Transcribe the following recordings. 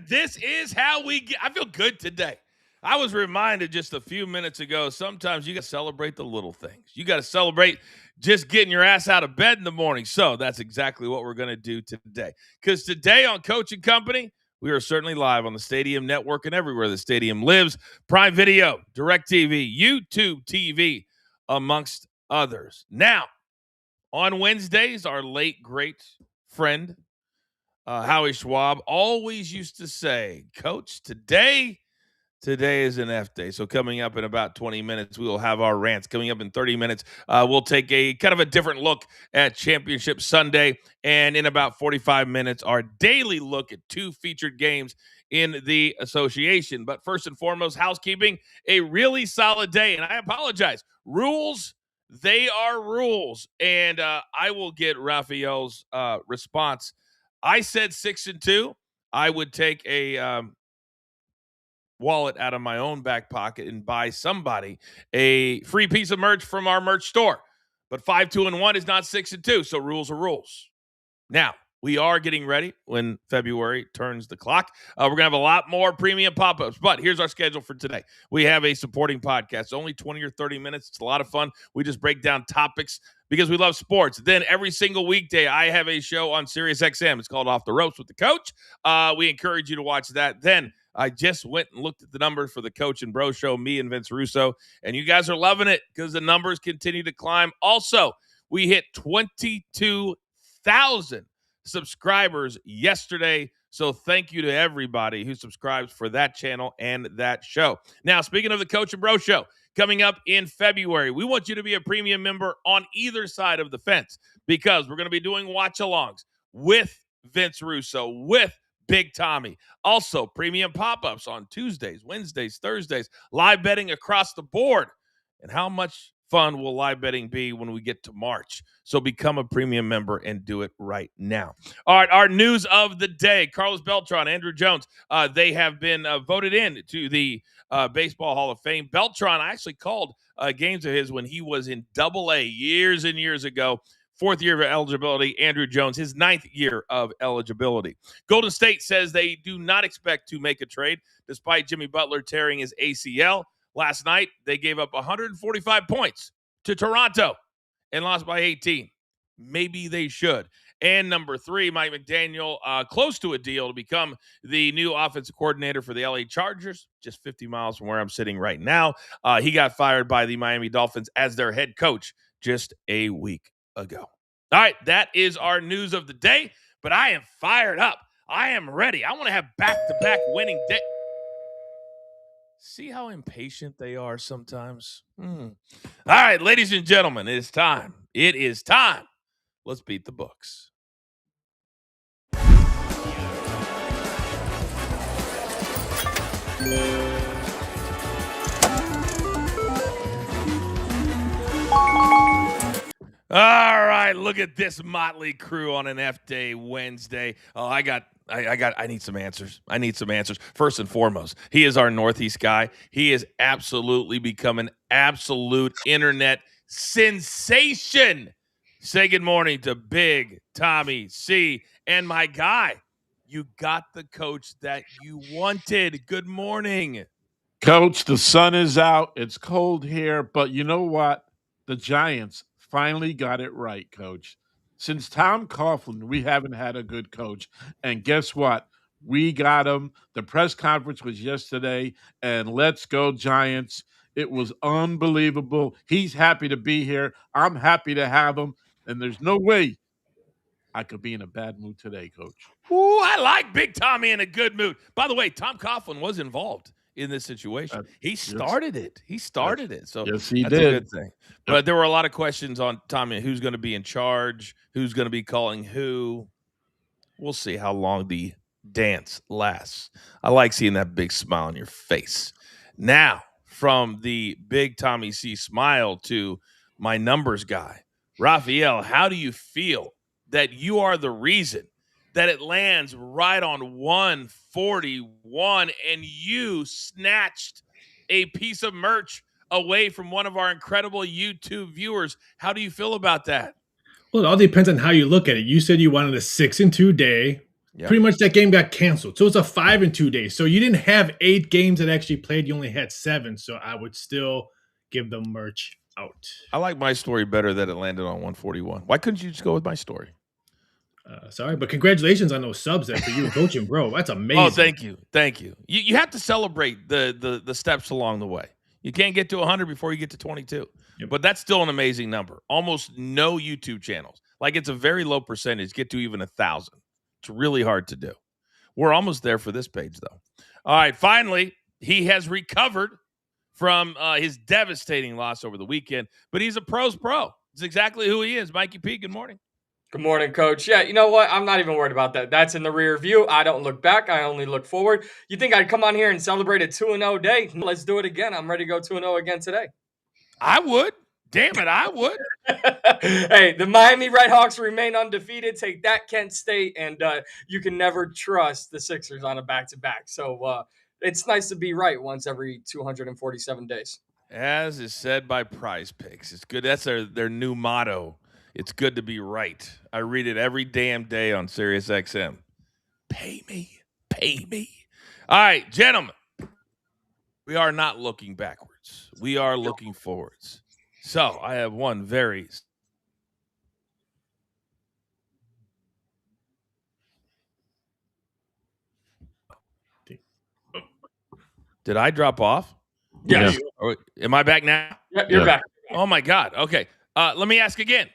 And this is how we get. I feel good today. I was reminded just a few minutes ago, sometimes you got to celebrate the little things. You got to celebrate just getting your ass out of bed in the morning. So that's exactly what we're going to do today. Because today on Coach and Company, we are certainly live on the Stadium Network and everywhere the stadium lives. Prime Video, DirecTV, YouTube TV, amongst others. Now, on Wednesdays, our late great friend, Howie Schwab, always used to say, Coach, today is an F day. So coming up in about 20 minutes, we will have our rants. Coming up in 30 minutes, we'll take a kind of a different look at Championship Sunday. And in about 45 minutes, our daily look at two featured games in the association. But first and foremost, housekeeping, a really solid day. And I apologize. Rules, they are rules. And I will get Raphael's response. I said 6-2. I would take a wallet out of my own back pocket and buy somebody a free piece of merch from our merch store. But 5-2-1 is not 6-2, so rules are rules. Now, we are getting ready when February turns the clock. We're going to have a lot more premium pop-ups, but here's our schedule for today. We have a supporting podcast, only 20 or 30 minutes. It's a lot of fun. We just break down topics because we love sports. Then every single weekday, I have a show on SiriusXM. It's called Off the Ropes with the Coach. We encourage you to watch that. Then I just went and looked at the numbers for the Coach and Bro Show, me and Vince Russo, and you guys are loving it because the numbers continue to climb. Also, we hit 22,000 subscribers yesterday, so thank you to everybody who subscribes for that channel and that show. Now, speaking of the Coach and Bro Show, coming up in February, we want you to be a premium member on either side of the fence because we're going to be doing watch-alongs with Vince Russo, with Big Tommy. Also, premium pop-ups on Tuesdays, Wednesdays, Thursdays, live betting across the board. And how much fun will live betting be when we get to March? So become a premium member and do it right now. All right, our news of the day. Carlos Beltran, Andrew Jones, they have been voted in to the Baseball Hall of Fame. Beltran, I actually called games of his when he was in Double-A years and years ago. 4th year of eligibility. Andrew Jones, his 9th year of eligibility. Golden State says they do not expect to make a trade despite Jimmy Butler tearing his ACL. Last night, they gave up 145 points to Toronto and lost by 18. Maybe they should. And number 3, Mike McDaniel, close to a deal to become the new offensive coordinator for the LA Chargers, just 50 miles from where I'm sitting right now. He got fired by the Miami Dolphins as their head coach just a week ago. All right, that is our news of the day, but I am fired up. I am ready. I want to have back-to-back winning day. See how impatient they are sometimes? All right, ladies and gentlemen, it is time. It is time. Let's beat the books. All right, look at this motley crew on an F Day Wednesday. Oh, I need some answers. I need some answers. First and foremost, he is our Northeast guy. He has absolutely become an absolute internet sensation. Say good morning to Big Tommy C. And my guy, you got the coach that you wanted. Good morning. Coach, the sun is out. It's cold here, but you know what? The Giants finally got it right, Coach. Since Tom Coughlin, we haven't had a good coach. And guess what? We got him. The press conference was yesterday, and let's go, Giants. It was unbelievable. He's happy to be here. I'm happy to have him, and there's no way I could be in a bad mood today, Coach. Ooh, I like Big Tommy in a good mood. By the way, Tom Coughlin was involved in this situation. He started it. He started it. So yes, he that's did. a good thing. But there were a lot of questions on Tommy, who's going to be in charge, who's going to be calling who. We'll see how long the dance lasts. I like seeing that big smile on your face. Now, from the Big Tommy C smile to my numbers guy, Raphael, how do you feel that you are the reason that it lands right on 141 and you snatched a piece of merch away from one of our incredible YouTube viewers? How do you feel about that? Well, it all depends on how you look at it. You said you wanted a 6-2 day, Pretty much that game got canceled. So it's a 5 in 2 days. So you didn't have 8 games that actually played. You only had 7. So I would still give the merch out. I like my story better that it landed on 141. Why couldn't you just go with my story? Sorry, but congratulations on those subs there for you and Coachman, bro. That's amazing. Oh, thank you. Thank you. You have to celebrate the steps along the way. You can't get to 100 before you get to 22. Yep. But that's still an amazing number. Almost no YouTube channels. Like, it's a very low percentage. Get to even 1,000. It's really hard to do. We're almost there for this page, though. All right, finally, he has recovered from his devastating loss over the weekend, but he's a pro's pro. It's exactly who he is. Mikey P, good morning. Good morning, Coach. Yeah, you know what? I'm not even worried about that. That's in the rear view. I don't look back. I only look forward. You think I'd come on here and celebrate a 2-0 day? Let's do it again. I'm ready to go 2-0 again today. I would. Damn it, I would. Hey, the Miami Redhawks remain undefeated. Take that, Kent State. And you can never trust the Sixers on a back-to-back. So it's nice to be right once every 247 days. As is said by Prize Picks. It's good. That's their new motto. It's good to be right. I read it every damn day on SiriusXM. Pay me. Pay me. All right, gentlemen. We are not looking backwards. We are looking forwards. So I have one very... Did I drop off? Yes. Yeah. Am I back now? Yep, you're back. Oh, my God. Okay. Let me ask again.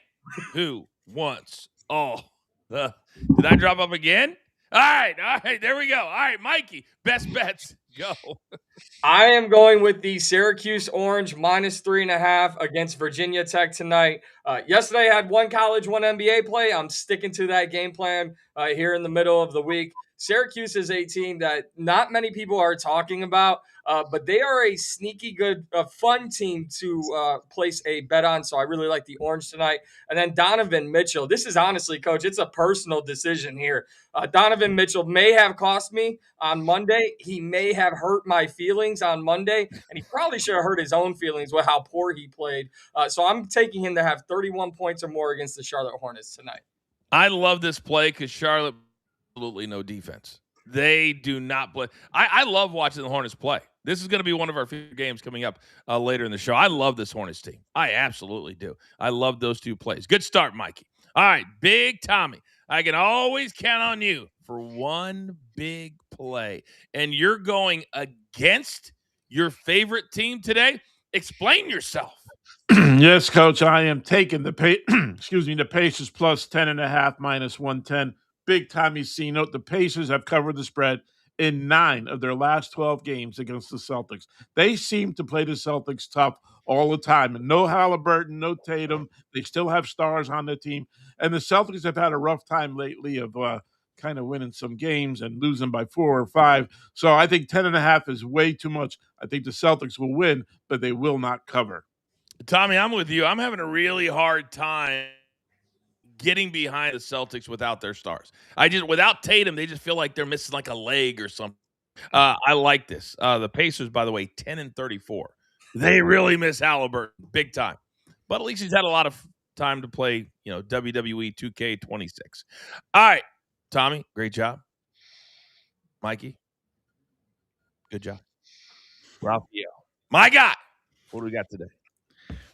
Who wants all the... Did I drop up again? All right. There we go. All right, Mikey, best bets. Go. I am going with the Syracuse Orange -3.5 against Virginia Tech tonight. Yesterday I had one college, one NBA play. I'm sticking to that game plan here in the middle of the week. Syracuse is a team that not many people are talking about, but they are a sneaky good, fun team to place a bet on. So I really like the Orange tonight. And then Donovan Mitchell. This is honestly, Coach, it's a personal decision here. Donovan Mitchell may have cost me on Monday. He may have hurt my feelings on Monday, and he probably should have hurt his own feelings with how poor he played. So I'm taking him to have 31 points or more against the Charlotte Hornets tonight. I love this play because Charlotte absolutely no defense. They do not play. I love watching the Hornets play. This is going to be one of our favorite games coming up later in the show. I love this Hornets team. I absolutely do. I love those two plays. Good start, Mikey. All right, Big Tommy. I can always count on you for one big play. And you're going against your favorite team today? Explain yourself. Yes, Coach. I am taking the Pacers plus 10.5 -110. Big Tommy C. Note the Pacers have covered the spread in 9 of their last 12 games against the Celtics. They seem to play the Celtics tough all the time. And no Halliburton, no Tatum. They still have stars on the team. And the Celtics have had a rough time lately of kind of winning some games and losing by 4 or 5. So I think 10.5 is way too much. I think the Celtics will win, but they will not cover. Tommy, I'm with you. I'm having a really hard time getting behind the Celtics without their stars. Without Tatum, they just feel like they're missing like a leg or something. I like this. The Pacers, by the way, 10-34. They really miss Halliburton big time. But at least he's had a lot of time to play, WWE 2K26. All right, Tommy, great job. Mikey, good job. Raphael, my guy. What do we got today?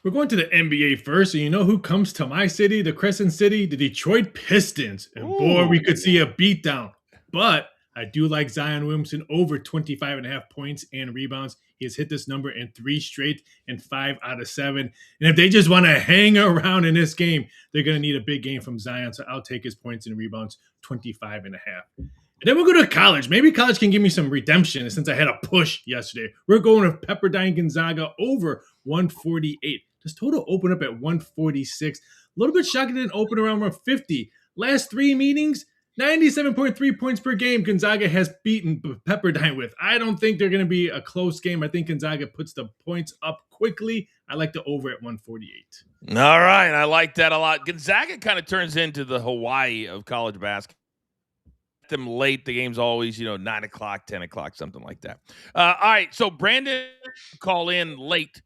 We're going to the NBA first, and you know who comes to my city, the Crescent City? The Detroit Pistons. And boy, we could see a beatdown. But I do like Zion Williamson over 25.5 points and rebounds. He has hit this number in 3 straight and 5 out of 7. And if they just want to hang around in this game, they're going to need a big game from Zion. So I'll take his points and rebounds, 25.5. And then we'll go to college. Maybe college can give me some redemption since I had a push yesterday. We're going with Pepperdine Gonzaga over 148. This total opened up at 146. A little bit shocking it didn't open around 150. Last 3 meetings, 97.3 points per game Gonzaga has beaten Pepperdine with. I don't think they're going to be a close game. I think Gonzaga puts the points up quickly. I like the over at 148. All right. I like that a lot. Gonzaga kind of turns into the Hawaii of college basketball. Them late. The game's always, 9 o'clock, 10 o'clock, something like that. All right. So Brandon call in late.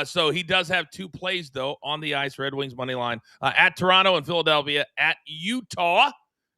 So he does have 2 plays, though, on the ice. Red Wings money line at Toronto and Philadelphia, at Utah.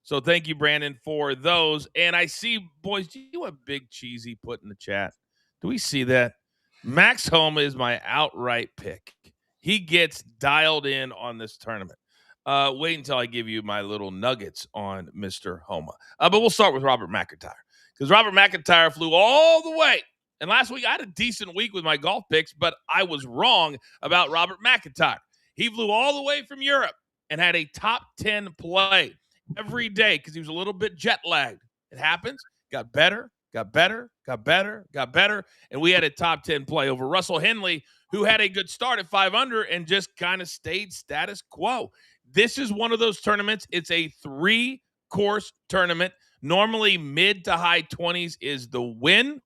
So thank you, Brandon, for those. And I see, boys, do you want Big Cheesy put in the chat? Do we see that? Max Homa is my outright pick. He gets dialed in on this tournament. Wait until I give you my little nuggets on Mr. Homa. But we'll start with Robert McIntyre, because Robert McIntyre flew all the way. And last week I had a decent week with my golf picks, but I was wrong about Robert McIntyre. He flew all the way from Europe and had a top 10 play every day because he was a little bit jet lagged. It happens. Got better, got better, got better, got better. And we had a top 10 play over Russell Henley, who had a good start at 5 under and just kind of stayed status quo. This is one of those tournaments. It's a 3-course tournament. Normally mid to high 20s is the win.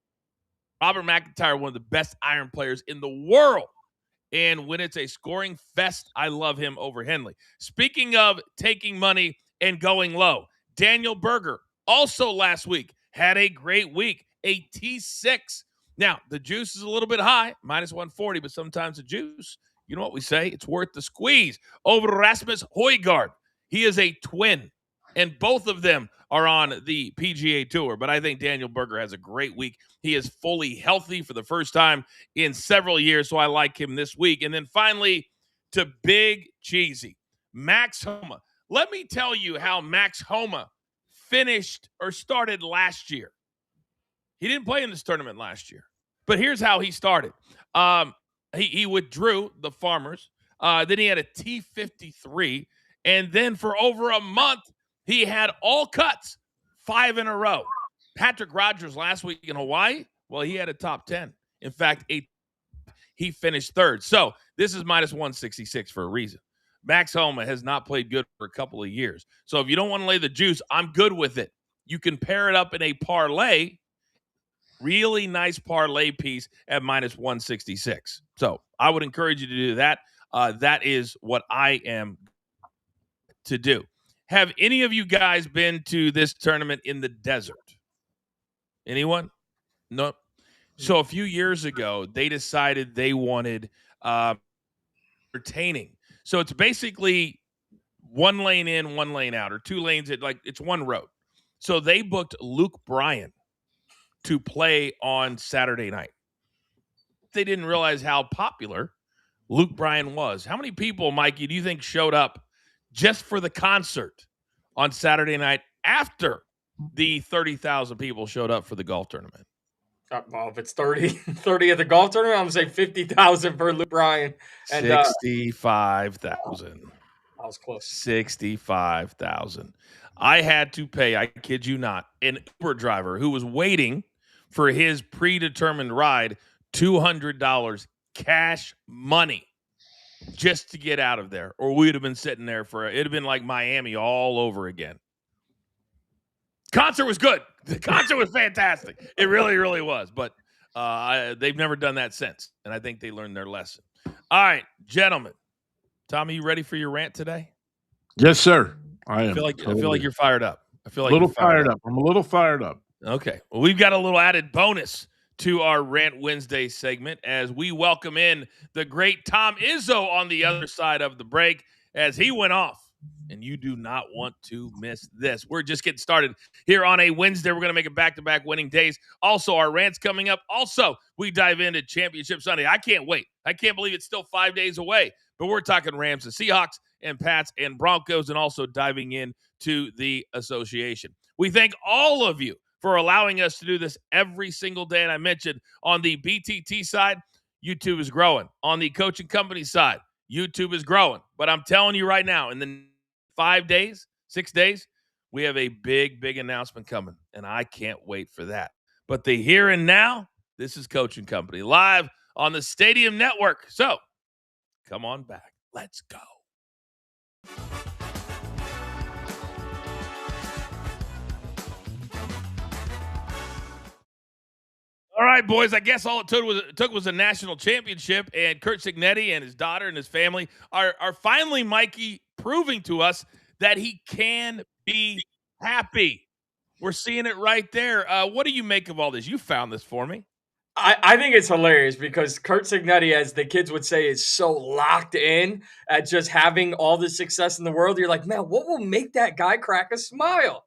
Robert McIntyre, one of the best iron players in the world. And when it's a scoring fest, I love him over Henley. Speaking of taking money and going low, Daniel Berger, also last week, had a great week, a T6. Now, the juice is a little bit high, minus 140, but sometimes the juice, you know what we say, it's worth the squeeze. Over Rasmus Højgaard, he is a twin, and both of them are on the PGA Tour, but I think Daniel Berger has a great week. He is fully healthy for the first time in several years, so I like him this week. And then finally, to Big Cheesy, Max Homa. Let me tell you how Max Homa finished or started last year. He didn't play in this tournament last year, but here's how he started. He withdrew the Farmers. Then he had a T53, and then for over a month, he had all cuts, 5 in a row. Patrick Rogers last week in Hawaii, well, he had a top 10. In fact, he finished third. So this is minus 166 for a reason. Max Homa has not played good for a couple of years. So if you don't want to lay the juice, I'm good with it. You can pair it up in a parlay, really nice parlay piece at minus 166. So I would encourage you to do that. That is what I am to do. Have any of you guys been to this tournament in the desert? Anyone? No. So a few years ago, they decided they wanted entertaining. So it's basically 1 lane in, 1 lane out, or 2 lanes. It's one road. So they booked Luke Bryan to play on Saturday night. They didn't realize how popular Luke Bryan was. How many people, Mikey, do you think showed up just for the concert on Saturday night after the 30,000 people showed up for the golf tournament? Well, if it's 30 at the golf tournament, I'm going to say 50,000 for Luke Bryan. And 65,000. I was close. 65,000. I had to pay, I kid you not, an Uber driver who was waiting for his predetermined ride, $200 cash money just to get out of there, or we would have been sitting there it'd have been like Miami all over again. Concert was good. The concert was fantastic. It really, really was. But they've never done that since, and I think they learned their lesson. All right, gentlemen. Tommy, you ready for your rant today? Yes, sir. I am. I feel like you're fired up. I feel like a little fired up. I'm a little fired up. Okay. Well, we've got a little added bonus to our Rant Wednesday segment as we welcome in the great Tom Izzo on the other side of the break as he went off. And you do not want to miss this. We're just getting started here on a Wednesday. We're going to make it back-to-back winning days. Also, our rant's coming up. Also, we dive into Championship Sunday. I can't wait. I can't believe it's still 5 days away. But we're talking Rams and Seahawks and Pats and Broncos, and also diving into the association. We thank all of you for allowing us to do this every single day. And I mentioned on the BTT side, YouTube is growing. On the coaching company side, YouTube is growing. But I'm telling you right now, in the 5 days, 6 days, we have a big, big announcement coming, and I can't wait for that. But the here and now, this is Coaching Company live on the Stadium Network. So come on back. Let's go. All right, boys, I guess all it took was a national championship, and Kurt Signetti and his daughter and his family are finally, Mikey, proving to us that he can be happy. We're seeing it right there. What do you make of all this? You found this for me. I think it's hilarious because Kurt Signetti, as the kids would say, is so locked in at just having all the success in the world. You're like, man, what will make that guy crack a smile?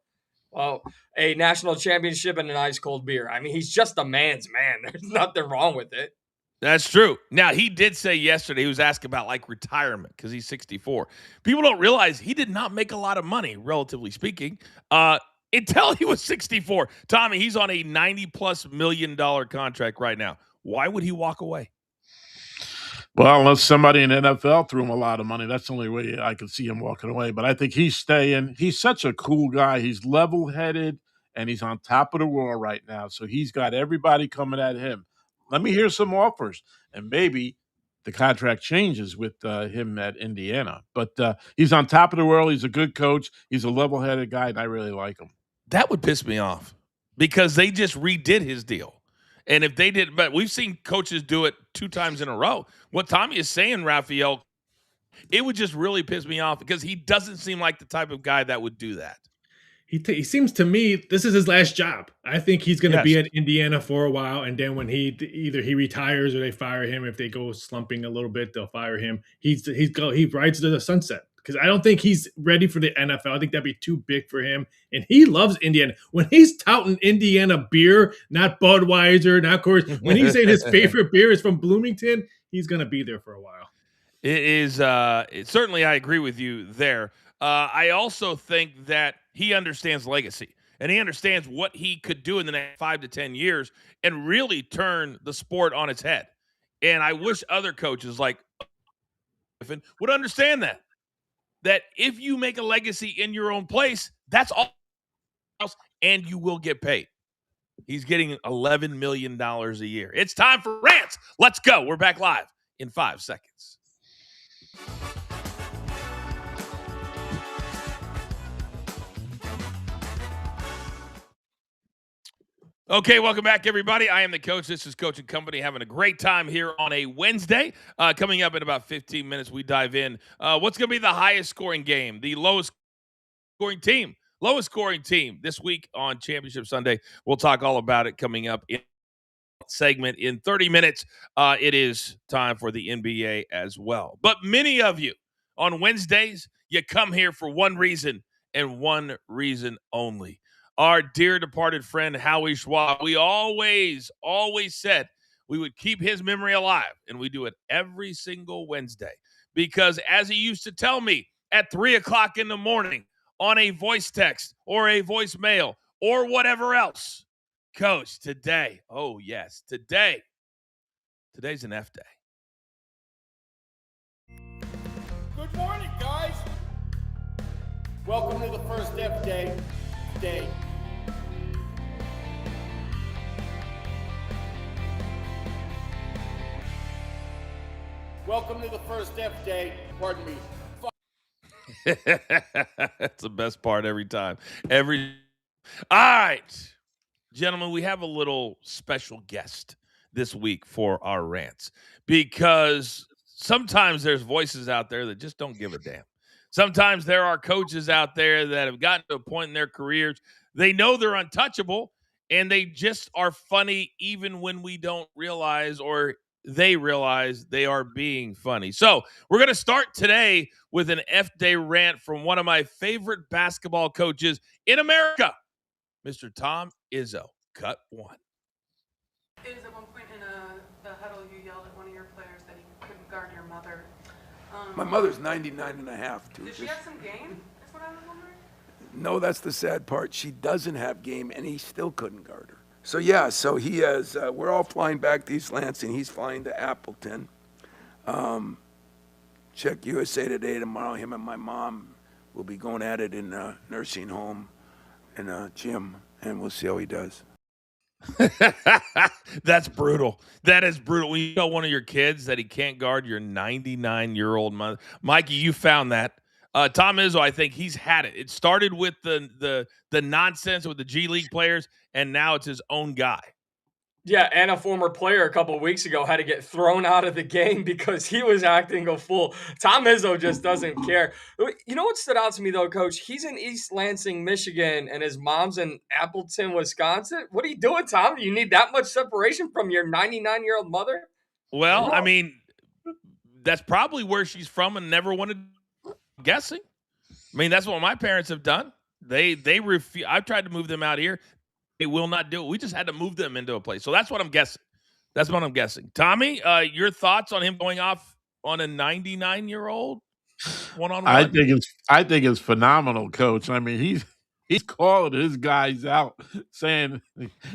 Well, a national championship and an ice cold beer. I mean, he's just a man's man. There's nothing wrong with it. That's true. Now, he did say yesterday, he was asked about like retirement because he's 64. People don't realize he did not make a lot of money, relatively speaking, until he was 64. Tommy, he's on a $90+ million contract right now. Why would he walk away? Well, unless somebody in the NFL threw him a lot of money, that's the only way I could see him walking away. But I think he's staying. He's such a cool guy. He's level-headed, and he's on top of the world right now. So he's got everybody coming at him. Let me hear some offers, and maybe the contract changes with him at Indiana. But he's on top of the world. He's a good coach. He's a level-headed guy, and I really like him. That would piss me off because they just redid his deal. And if they did, but we've seen coaches do it 2 times in a row. What Tommy is saying, Raphael, it would just really piss me off because he doesn't seem like the type of guy that would do that. He seems to me this is his last job. I think he's going to be at Indiana for a while, and then when either he retires or they fire him, if they go slumping a little bit, they'll fire him. He rides to the sunset because I don't think he's ready for the NFL. I think that'd be too big for him, and he loves Indiana. When he's touting Indiana beer, not Budweiser, not Coors, when he's saying his favorite beer is from Bloomington, he's going to be there for a while. It is certainly I agree with you there. I also think that he understands legacy and he understands what he could do in the next 5 to 10 years and really turn the sport on its head. And I wish other coaches like would understand that if you make a legacy in your own place, that's all else, and you will get paid. He's getting $11 million a year. It's time for Rants. Let's go. We're back live in 5 seconds. Okay, welcome back, everybody. I am the coach. This is Coach and Company, having a great time here on a Wednesday. Coming up in about 15 minutes, we dive in. What's going to be the highest scoring game, the lowest scoring team this week on Championship Sunday. We'll talk all about it coming up in segment in 30 minutes. It is time for the NBA as well. But many of you on Wednesdays, you come here for one reason and one reason only. Our dear departed friend, Howie Schwab, we always said we would keep his memory alive, and we do it every single Wednesday. Because as he used to tell me at 3 o'clock in the morning on a voice text or a voicemail or whatever else, Coach, today, oh yes, today's an F day. Good morning, guys. Welcome to the first F day. Welcome to the first F day. Pardon me. That's the best part every time. All right, gentlemen, we have a little special guest this week for our rants because sometimes there's voices out there that just don't give a damn. Sometimes there are coaches out there that have gotten to a point in their careers, they know they're untouchable, and they just are funny even when we don't realize or they realize they are being funny. So we're going to start today with an F-Day rant from one of my favorite basketball coaches in America, Mr. Tom Izzo. Cut 1. It was at one point in the huddle you yelled at one of your players that he couldn't guard your mother. My mother's 99 and a half, too. Did she have some game? That's what I was wondering. No, that's the sad part. She doesn't have game, and he still couldn't guard her. So, yeah, so he has, we're all flying back to East Lansing. He's flying to Appleton. Check USA Today tomorrow. Him and my mom will be going at it in a nursing home in a gym, and we'll see how he does. That's brutal. That is brutal. When you tell one of your kids that he can't guard your 99-year-old mother. Mikey, you found that. Tom Izzo, I think he's had it. It started with the nonsense with the G League players, and now it's his own guy. Yeah, and a former player a couple of weeks ago had to get thrown out of the game because he was acting a fool. Tom Izzo just doesn't care. You know what stood out to me though, Coach? He's in East Lansing, Michigan, and his mom's in Appleton, Wisconsin. What are you doing, Tom? You need that much separation from your 99-year-old mother? Well, I mean, that's probably where she's from and never wanted guessing. I mean, that's what my parents have done. They refuse. I've tried to move them out here. They will not do it. We just had to move them into a place. So that's what I'm guessing. That's what I'm guessing. Tommy, your thoughts on him going off on a 99-year-old one-on-one? I think it's phenomenal, Coach. I mean, he's calling his guys out, saying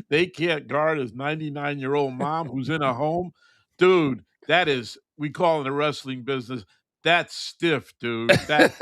they can't guard his 99-year-old mom who's in a home. Dude, that is, we call in the wrestling business, that's stiff, dude. That's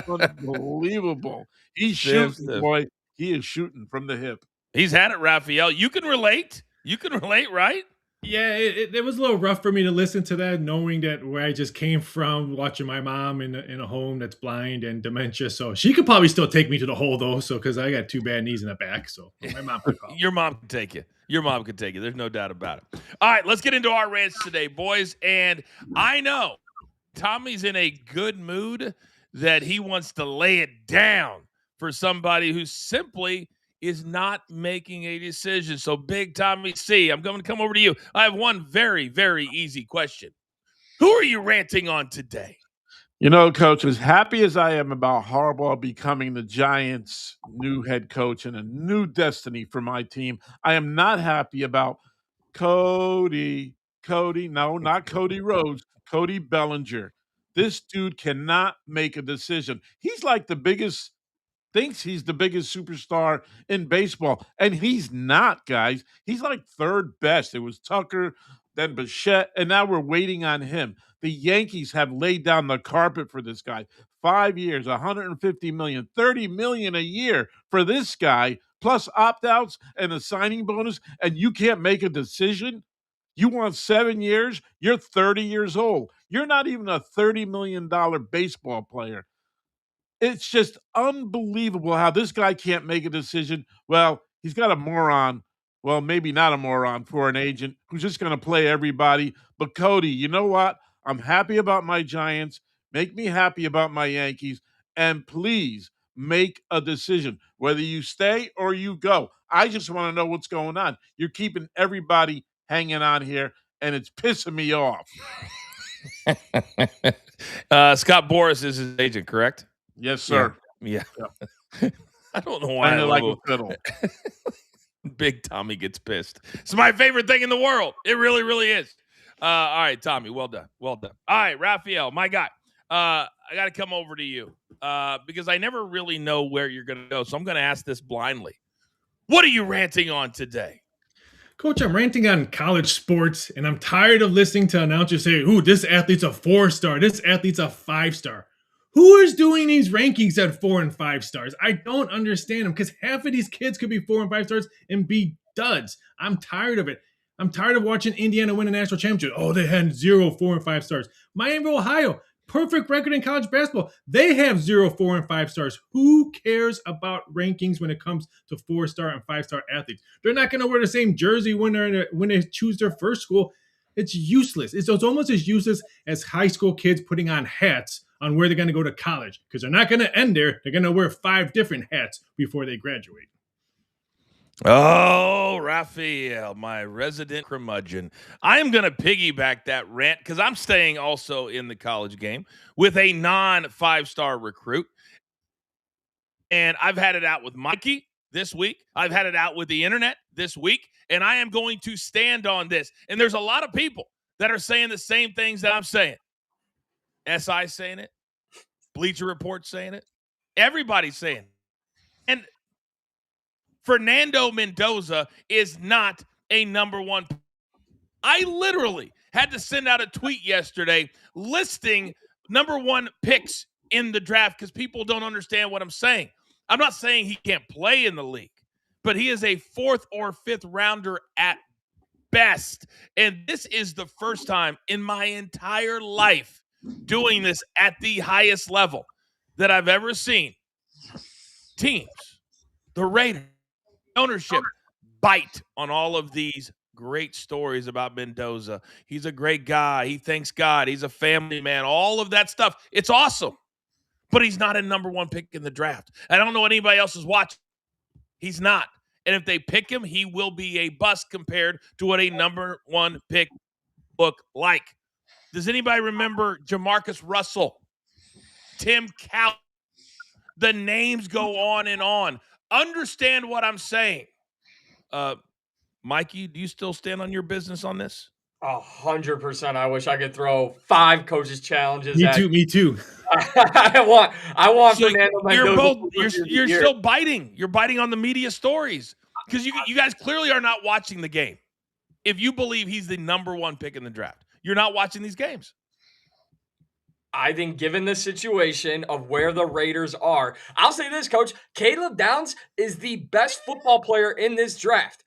unbelievable. He's shooting, boy. He is shooting from the hip. He's had it, Raphael. You can relate. You can relate, right? Yeah, it was a little rough for me to listen to that, knowing that where I just came from, watching my mom in a home that's blind and dementia. So she could probably still take me to the hole, though. So because I got 2 bad knees in the back, so my mom could call. Your mom can take you. Your mom can take you. There's no doubt about it. All right, let's get into our rants today, boys. And I know Tommy's in a good mood that he wants to lay it down for somebody who simply is not making a decision. So, Big Tommy C, I'm going to come over to you. I have one very, very easy question. Who are you ranting on today? You know, Coach, as happy as I am about Harbaugh becoming the Giants' new head coach and a new destiny for my team, I am not happy about Cody, no, not Cody Rhodes, Cody Bellinger. This dude cannot make a decision. He's like thinks he's the biggest superstar in baseball, and he's not, guys. He's like third best. It was Tucker, then Bichette, and now we're waiting on him. The Yankees have laid down the carpet for this guy. 5 years, $150 million, $30 million a year for this guy, plus opt-outs and a signing bonus, and you can't make a decision? You want 7 years? You're 30 years old. You're not even a $30 million baseball player. It's just unbelievable how this guy can't make a decision. Well, he's got a moron. Well, maybe not a moron for an agent who's just going to play everybody. But Cody, you know what? I'm happy about my Giants. Make me happy about my Yankees. And please make a decision, whether you stay or you go. I just want to know what's going on. You're keeping everybody hanging on here, and it's pissing me off. Scott Boras is his agent, correct? Yes, sir. Yeah. I don't know why I like a fiddle. Big Tommy gets pissed. It's my favorite thing in the world. It really, really is. All right, Tommy, well done. Well done. All right, Raphael, my guy. I got to come over to you because I never really know where you're going to go. So I'm going to ask this blindly. What are you ranting on today? Coach, I'm ranting on college sports, and I'm tired of listening to announcers say, ooh, this athlete's a 4-star, this athlete's a 5-star. Who is doing these rankings at 4 and 5 stars? I don't understand them because half of these kids could be 4 and 5 stars and be duds. I'm tired of it. I'm tired of watching Indiana win a national championship. Oh, they had 0 4 and 5 stars. Miami, Ohio, perfect record in college basketball. They have 0 4 and 5 stars. Who cares about rankings when it comes to 4-star and 5-star athletes? They're not going to wear the same jersey when they choose their first school. It's useless. It's almost as useless as high school kids putting on hats on where they're going to go to college because they're not going to end there. They're going to wear 5 different hats before they graduate. Oh, Raphael, my resident curmudgeon. I am going to piggyback that rant because I'm staying also in the college game with a non-5-star recruit. And I've had it out with Mikey this week. I've had it out with the internet this week. And I am going to stand on this. And there's a lot of people that are saying the same things that I'm saying. SI saying it. Bleacher Report saying it. Everybody's saying it. And Fernando Mendoza is not a number one. I literally had to send out a tweet yesterday listing number one picks in the draft because people don't understand what I'm saying. I'm not saying he can't play in the league, but he is a 4th or 5th rounder at best. And this is the first time in my entire life doing this at the highest level that I've ever seen teams, the Raiders, ownership bite on all of these great stories about Mendoza. He's a great guy. He thanks God. He's a family man. All of that stuff. It's awesome. But he's not a number one pick in the draft. I don't know anybody else is watching. He's not. And if they pick him, he will be a bust compared to what a number one pick look like. Does anybody remember Jamarcus Russell? Tim Cow? The names go on and on. Understand what I'm saying. Mikey, do you still stand on your business on this? 100%. I wish I could throw 5 coaches challenges. Me too. I want So Fernando Mendoza. you're still biting. You're biting on the media stories because you guys clearly are not watching the game. If you believe he's the number one pick in the draft, you're not watching these games. I think given the situation of where the Raiders are, I'll say this, Coach. Caleb Downs is the best football player in this draft.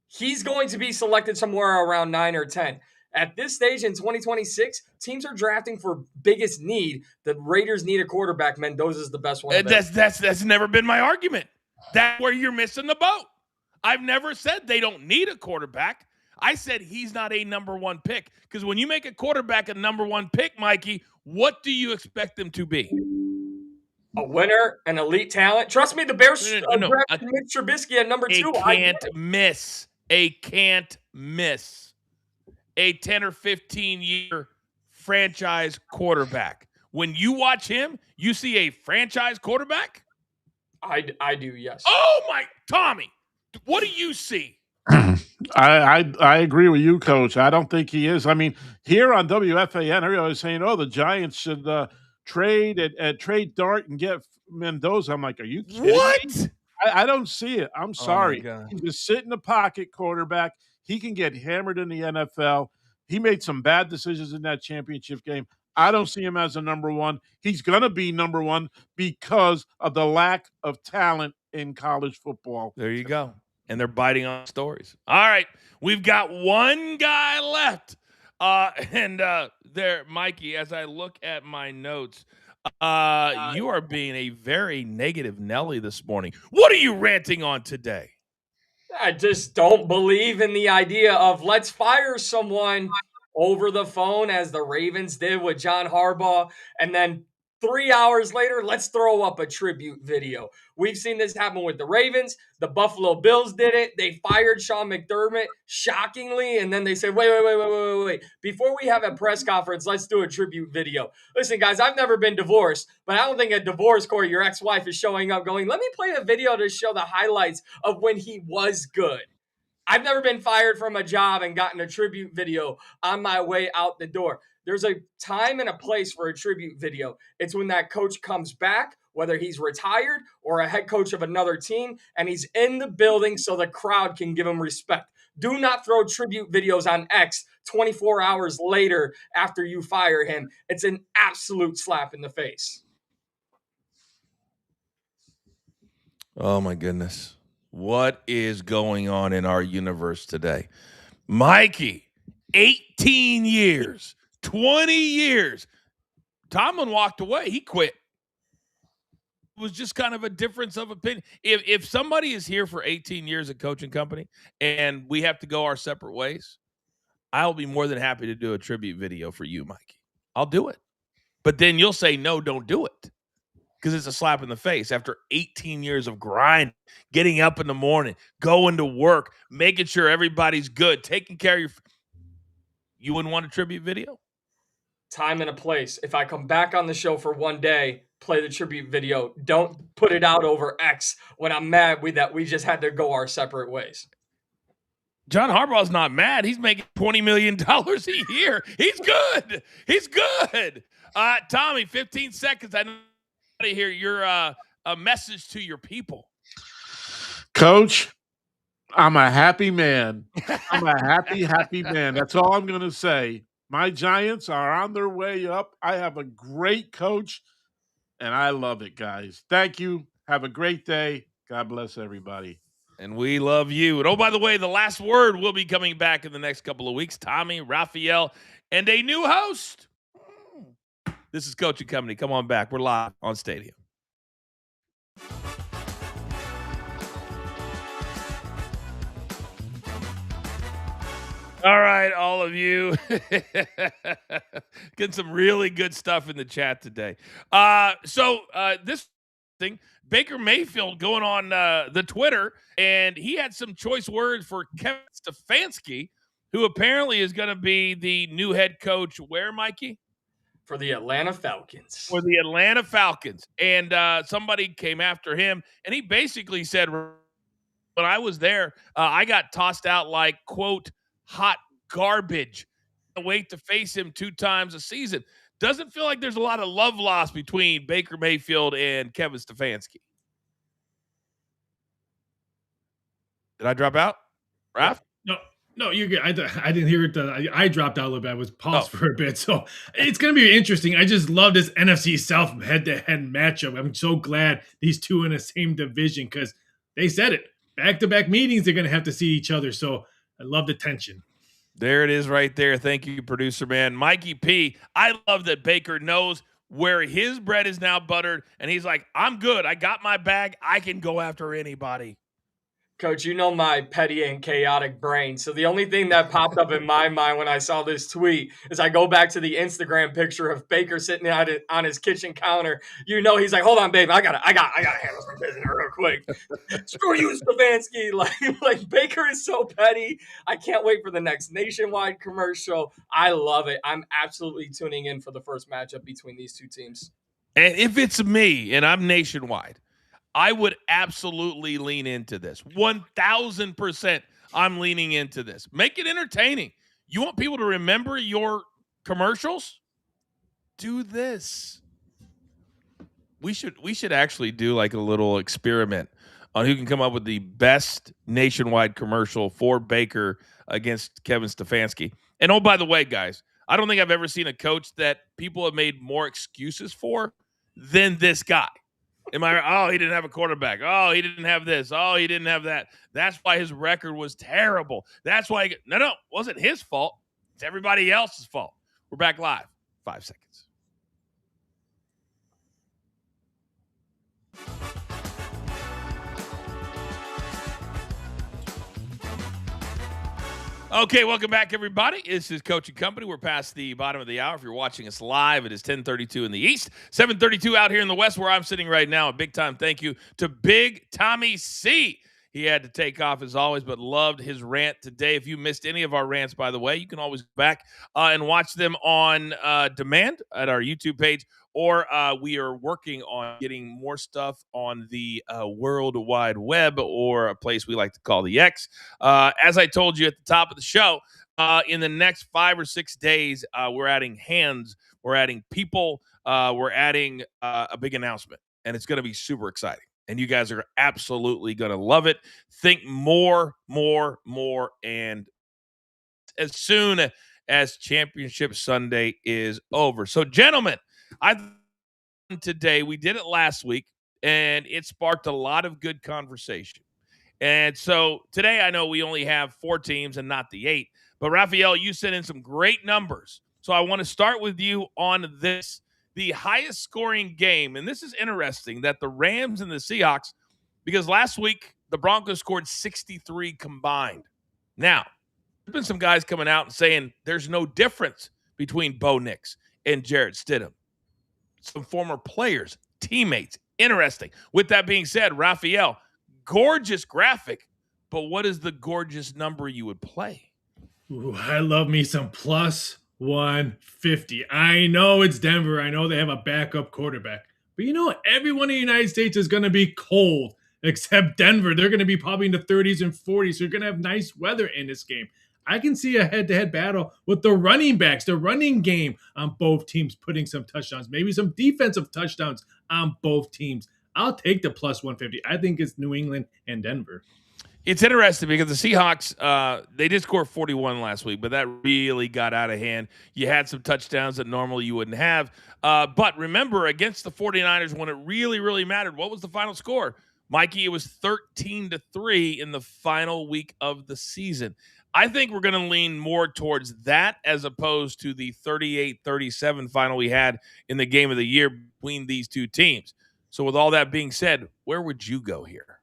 He's going to be selected somewhere around 9 or 10. At this stage in 2026, teams are drafting for biggest need. The Raiders need a quarterback. Mendoza's the best one. That's never been my argument. That's where you're missing the boat. I've never said they don't need a quarterback. I said he's not a number one pick because when you make a quarterback a number one pick, Mikey, what do you expect them to be? A winner, an elite talent. Trust me, the Bears drafted Mitch Trubisky at number 2. Can't miss a 10 or 15 year franchise quarterback. When you watch him, you see a franchise quarterback? I do, yes. Oh my, Tommy, what do you see? I agree with you, Coach. I don't think he is. I mean, here on WFAN, everybody's saying, "Oh, the Giants should trade Dart and get Mendoza." I'm like, "Are you kidding me?" I don't see it. I'm sorry. He's a sit in the pocket quarterback. He can get hammered in the NFL. He made some bad decisions in that championship game. I don't see him as a number one. He's going to be number one because of the lack of talent in college football. There you go. And they're biting on stories. All right. We've got one guy left. There, Mikey, as I look at my notes, you are being a very negative Nelly this morning. What are you ranting on today? I just don't believe in the idea of let's fire someone over the phone as the Ravens did with John Harbaugh, and then 3 hours later, let's throw up a tribute video. We've seen this happen with the Ravens. The Buffalo Bills did it. They fired Sean McDermott shockingly, and then they said, wait. Before we have a press conference, let's do a tribute video. Listen, guys, I've never been divorced, but I don't think a divorce court, your ex-wife is showing up going, let me play a video to show the highlights of when he was good. I've never been fired from a job and gotten a tribute video on my way out the door. There's a time and a place for a tribute video. It's when that coach comes back, whether he's retired or a head coach of another team, and he's in the building so the crowd can give him respect. Do not throw tribute videos on X 24 hours later after you fire him. It's an absolute slap in the face. Oh, my goodness. What is going on in our universe today? Mikey, 18 years. 20 years. Tomlin walked away. He quit. It was just kind of a difference of opinion. If somebody is here for 18 years at coaching company and we have to go our separate ways, I'll be more than happy to do a tribute video for you, Mikey. I'll do it. But then you'll say, no, don't do it. Because it's a slap in the face after 18 years of grind, getting up in the morning, going to work, making sure everybody's good, taking care of your... You wouldn't want a tribute video? Time and a place. If I come back on the show for one day, play the tribute video. Don't put it out over X when I'm mad that we just had to go our separate ways. John Harbaugh's not mad. He's making $20 million a year. He's good. He's good. Tommy, 15 seconds. I know to hear your a message to your people. Coach, I'm a happy man. I'm a happy man. That's all I'm going to say. My Giants are on their way up. I have a great coach, and I love it, guys. Thank you. Have a great day. God bless everybody. And we love you. And, oh, by the way, the last word will be coming back in the next couple of weeks. Tommy, Raphael, and a new host. This is Coaching Company. Come on back. We're live on Stadium. All right, all of you. Getting some really good stuff in the chat today. This thing, Baker Mayfield going on the Twitter, and he had some choice words for Kevin Stefanski, who apparently is going to be the new head coach where, Mikey? For the Atlanta Falcons. For the Atlanta Falcons. And somebody came after him, and he basically said, when I was there, I got tossed out like, quote, hot garbage. Can't wait to face him 2 times a season. Doesn't feel like there's a lot of love lost between Baker Mayfield and Kevin Stefanski. Did I drop out? Raph? No, you're good. I didn't hear it. I dropped out a little bit. I was paused for a bit. So it's going to be interesting. I just love this NFC South head-to-head matchup. I'm so glad these two in the same division because they said it. Back-to-back meetings, they're going to have to see each other. So I love the tension. There it is right there. Thank you, producer man. Mikey P, I love that Baker knows where his bread is now buttered, and he's like, I'm good. I got my bag. I can go after anybody. Coach, you know my petty and chaotic brain. So the only thing that popped up in my mind when I saw this tweet is I go back to the Instagram picture of Baker sitting on his kitchen counter. You know, he's like, "Hold on, babe, I gotta handle some business real quick." Screw you, Stefanski. Like Baker is so petty. I can't wait for the next nationwide commercial. I love it. I'm absolutely tuning in for the first matchup between these two teams. And if it's me and I'm nationwide, I would absolutely lean into this. 1,000% I'm leaning into this. Make it entertaining. You want people to remember your commercials? Do this. We should actually do like a little experiment on who can come up with the best nationwide commercial for Baker against Kevin Stefanski. And oh, by the way, guys, I don't think I've ever seen a coach that people have made more excuses for than this guy. Oh, he didn't have a quarterback. Oh, he didn't have this. Oh, he didn't have that. That's why his record was terrible. That's why no, it wasn't his fault. It's everybody else's fault. We're back live. 5 seconds. Okay, welcome back, everybody. This is Coach and Company. We're past the bottom of the hour. If you're watching us live, it is 10:32 in the East, 7:32 out here in the West, where I'm sitting right now. A big time thank you to Big Tommy C. He had to take off as always, but loved his rant today. If you missed any of our rants, by the way, you can always go back and watch them on demand at our YouTube page, or we are working on getting more stuff on the World Wide Web, or a place we like to call the X. As I told you at the top of the show, in the next 5 or 6 days, we're adding hands, we're adding people, we're adding a big announcement, and it's going to be super exciting. And you guys are absolutely going to love it. Think more, and as soon as Championship Sunday is over. So, gentlemen, today, we did it last week, and it sparked a lot of good conversation. And so today, I know we only have 4 teams and not the 8, but Raphael, you sent in some great numbers. So I want to start with you on this. The highest scoring game, and this is interesting, that the Rams and the Seahawks, because last week the Broncos scored 63 combined. Now, there's been some guys coming out and saying there's no difference between Bo Nix and Jarrett Stidham. Some former players, teammates. Interesting. With that being said, Raphael, gorgeous graphic, but what is the gorgeous number you would play? Ooh, I love me some plus 150. I know it's Denver. I know they have a backup quarterback. But you know, everyone in the United States is going to be cold except Denver. They're going to be probably in the 30s and 40s. So you're going to have nice weather in this game. I can see a head-to-head battle with the running backs, the running game on both teams putting some touchdowns, maybe some defensive touchdowns on both teams. I'll take the plus 150. I think it's New England and Denver. It's interesting because the Seahawks, they did score 41 last week, but that really got out of hand. You had some touchdowns that normally you wouldn't have. But remember, against the 49ers, when it really, really mattered, what was the final score? Mikey, it was 13-3 in the final week of the season. I think we're going to lean more towards that as opposed to the 38-37 final we had in the game of the year between these two teams. So with all that being said, where would you go here?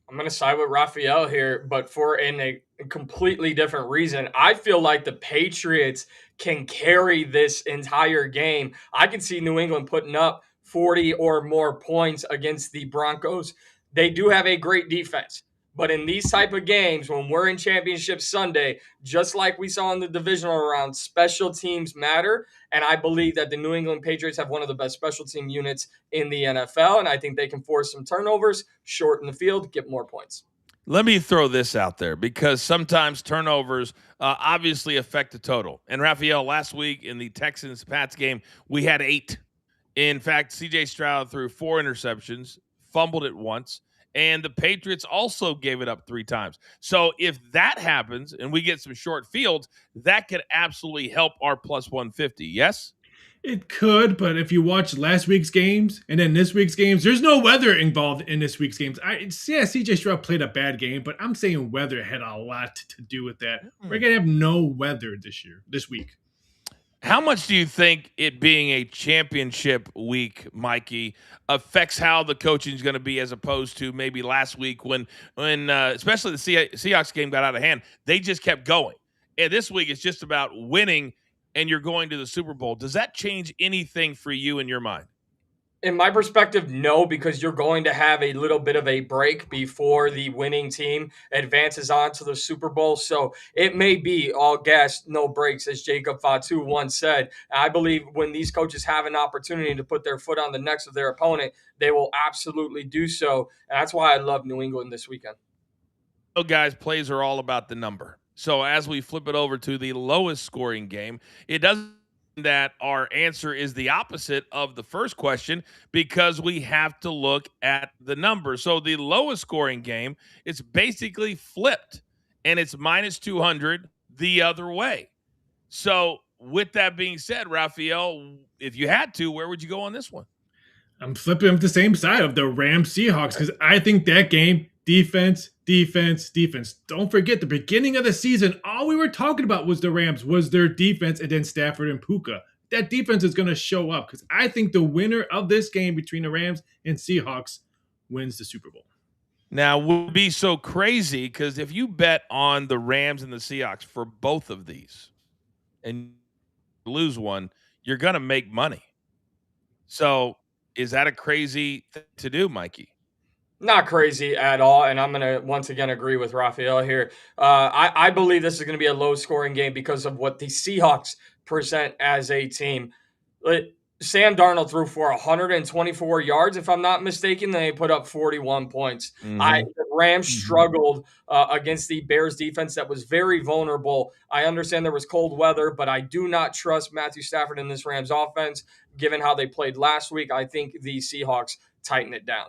I'm going to side with Raphael here, but for a completely different reason. I feel like the Patriots can carry this entire game. I can see New England putting up 40 or more points against the Broncos. They do have a great defense. But in these type of games, when we're in Championship Sunday, just like we saw in the divisional round, special teams matter. And I believe that the New England Patriots have one of the best special team units in the NFL. And I think they can force some turnovers, shorten the field, get more points. Let me throw this out there because sometimes turnovers obviously affect the total. And Raphael, last week in the Texans-Pats game, we had 8. In fact, C.J. Stroud threw 4 interceptions, fumbled it once, and the Patriots also gave it up 3 times. So if that happens and we get some short fields, that could absolutely help our plus 150, yes? It could, but if you watch last week's games and then this week's games, there's no weather involved in this week's games. CJ Stroud played a bad game, but I'm saying weather had a lot to do with that. We're going to have no weather this week. How much do you think it being a championship week, Mikey, affects how the coaching is going to be as opposed to maybe last week when especially the Seahawks game got out of hand? They just kept going. And this week it's just about winning and you're going to the Super Bowl. Does that change anything for you in your mind? In my perspective, no, because you're going to have a little bit of a break before the winning team advances on to the Super Bowl. So it may be all gas, no breaks, as Jacob Fatu once said. I believe when these coaches have an opportunity to put their foot on the necks of their opponent, they will absolutely do so. And that's why I love New England this weekend. So, guys, plays are all about the number. So as we flip it over to the lowest scoring game, it doesn't mean that our answer is the opposite of the first question because we have to look at the number. So the lowest scoring game, it's basically flipped, and it's minus 200 the other way. So with that being said, Raphael, if you had to, where would you go on this one? I'm flipping them to the same side of the Rams Seahawks because I think that game, defense. Don't forget the beginning of the season, all we were talking about was the Rams, was their defense, and then Stafford and Puka. That defense is going to show up because I think the winner of this game between the Rams and Seahawks wins the Super Bowl. Now, would be so crazy because if you bet on the Rams and the Seahawks for both of these and lose one, you're going to make money. So is that a crazy thing to do, Mikey? Not crazy at all, and I'm going to once again agree with Raphael here. I believe this is going to be a low-scoring game because of what the Seahawks present as a team. Sam Darnold threw for 124 yards, if I'm not mistaken. They put up 41 points. The Rams struggled against the Bears defense that was very vulnerable. I understand there was cold weather, but I do not trust Matthew Stafford in this Rams offense. Given how they played last week, I think the Seahawks tighten it down.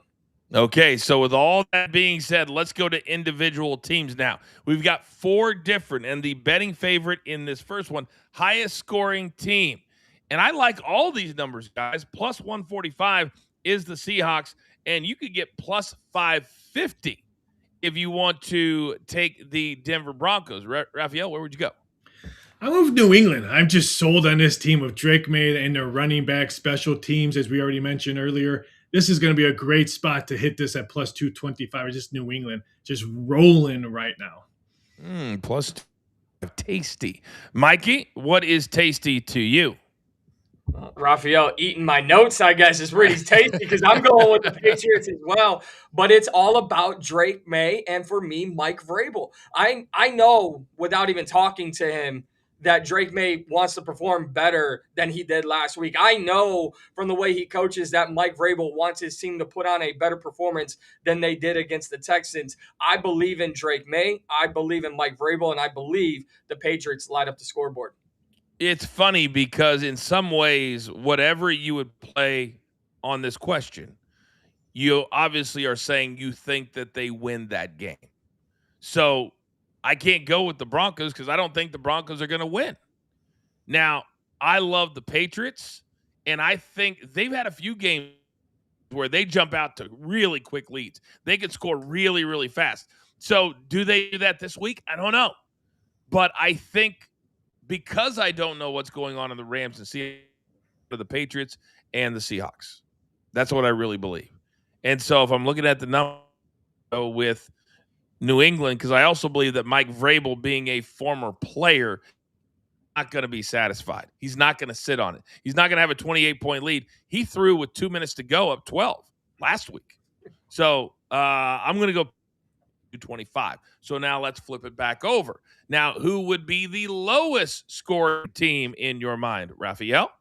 Okay, so with all that being said, let's go to individual teams now. We've got 4 different, and the betting favorite in this first one, highest scoring team. And I like all these numbers, guys. Plus 145 is the Seahawks, and you could get plus 550 if you want to take the Denver Broncos. Raphael, where would you go? I moved New England. I'm just sold on this team of Drake May and their running back special teams, as we already mentioned earlier. This is going to be a great spot to hit this at plus 225. Just New England just rolling right now. Plus tasty. Mikey, what is tasty to you? Raphael eating my notes, I guess, is really tasty because I'm going with the Patriots as well. But it's all about Drake May and, for me, Mike Vrabel. I know without even talking to him that Drake May wants to perform better than he did last week. I know from the way he coaches that Mike Vrabel wants his team to put on a better performance than they did against the Texans. I believe in Drake May. I believe in Mike Vrabel, and I believe the Patriots light up the scoreboard. It's funny because in some ways, whatever you would play on this question, you obviously are saying you think that they win that game. So I can't go with the Broncos because I don't think the Broncos are going to win. Now, I love the Patriots, and I think they've had a few games where they jump out to really quick leads. They can score really, really fast. So do they do that this week? I don't know. But I think because I don't know what's going on in the Rams and Seahawks, the Patriots and the Seahawks. That's what I really believe. And so if I'm looking at the number, go with New England because I also believe that Mike Vrabel, being a former player, not going to be satisfied. He's not going to sit on it. He's not going to have a 28-point lead. He threw with 2 minutes to go up 12 last week. So I'm going to go 25. So now let's flip it back over. Now, who would be the lowest scoring team in your mind, Raphael?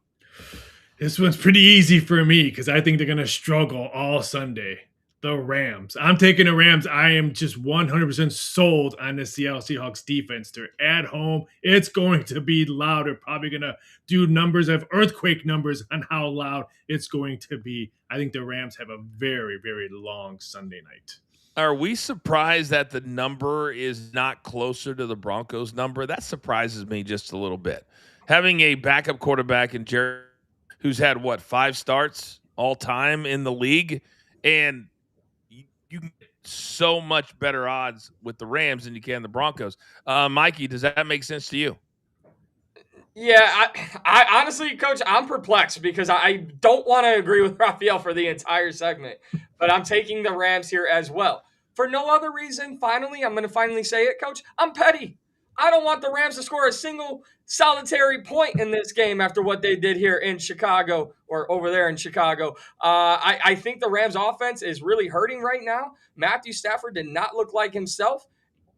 This one's pretty easy for me because I think they're going to struggle all Sunday. The Rams. I'm taking the Rams. I am just 100% sold on the Seattle Seahawks defense. They're at home. It's going to be loud. They're probably going to do numbers of earthquake numbers on how loud it's going to be. I think the Rams have a very, very long Sunday night. Are we surprised that the number is not closer to the Broncos number? That surprises me just a little bit. Having a backup quarterback in Jared, who's had, 5 starts all time in the league, and you can get so much better odds with the Rams than you can the Broncos. Mikey, does that make sense to you? Yeah, I honestly, Coach, I'm perplexed because I don't want to agree with Raphael for the entire segment, but I'm taking the Rams here as well. For no other reason, I'm going to finally say it, Coach, I'm petty. I don't want the Rams to score a single solitary point in this game after what they did here in Chicago or over there in Chicago. I think the Rams offense is really hurting right now. Matthew Stafford did not look like himself,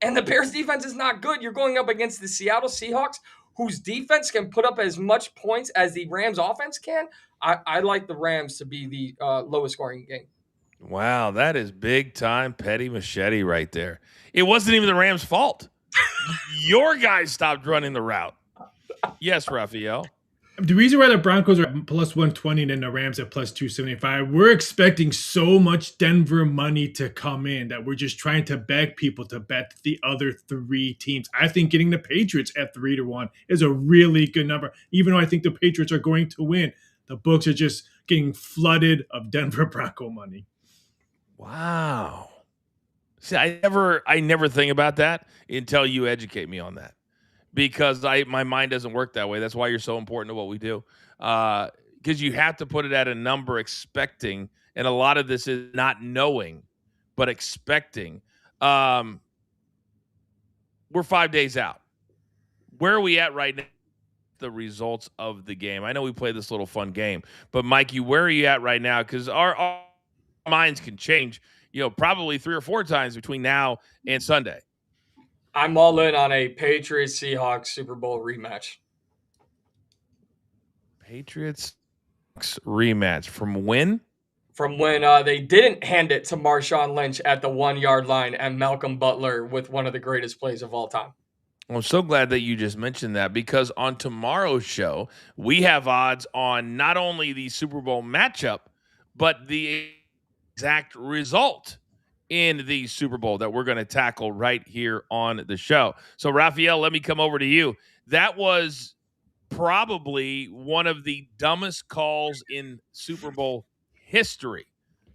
and the Bears defense is not good. You're going up against the Seattle Seahawks, whose defense can put up as much points as the Rams offense can. I like the Rams to be the lowest scoring game. Wow, that is big time petty machete right there. It wasn't even the Rams' fault. Your guys stopped running the route. Yes, Raphael. The reason why the Broncos are plus 120 and the Rams at plus 275, we're expecting so much Denver money to come in that we're just trying to beg people to bet the other 3 teams. I think getting the Patriots at 3-1 is a really good number. Even though I think the Patriots are going to win, the books are just getting flooded of Denver Bronco money. Wow. See, I never think about that until you educate me on that. Because my mind doesn't work that way. That's why you're so important to what we do. Because you have to put it at a number expecting, and a lot of this is not knowing, but expecting. We're 5 days out. Where are we at right now? The results of the game. I know we played this little fun game, but Mikey, where are you at right now? Because our minds can change, probably 3 or 4 times between now and Sunday. I'm all in on a Patriots-Seahawks Super Bowl rematch. Patriots rematch from when? From when they didn't hand it to Marshawn Lynch at the 1-yard line and Malcolm Butler with one of the greatest plays of all time. I'm so glad that you just mentioned that because on tomorrow's show, we have odds on not only the Super Bowl matchup, but the exact result in the Super Bowl that we're going to tackle right here on the show. So, Raphael, let me come over to you. That was probably one of the dumbest calls in Super Bowl history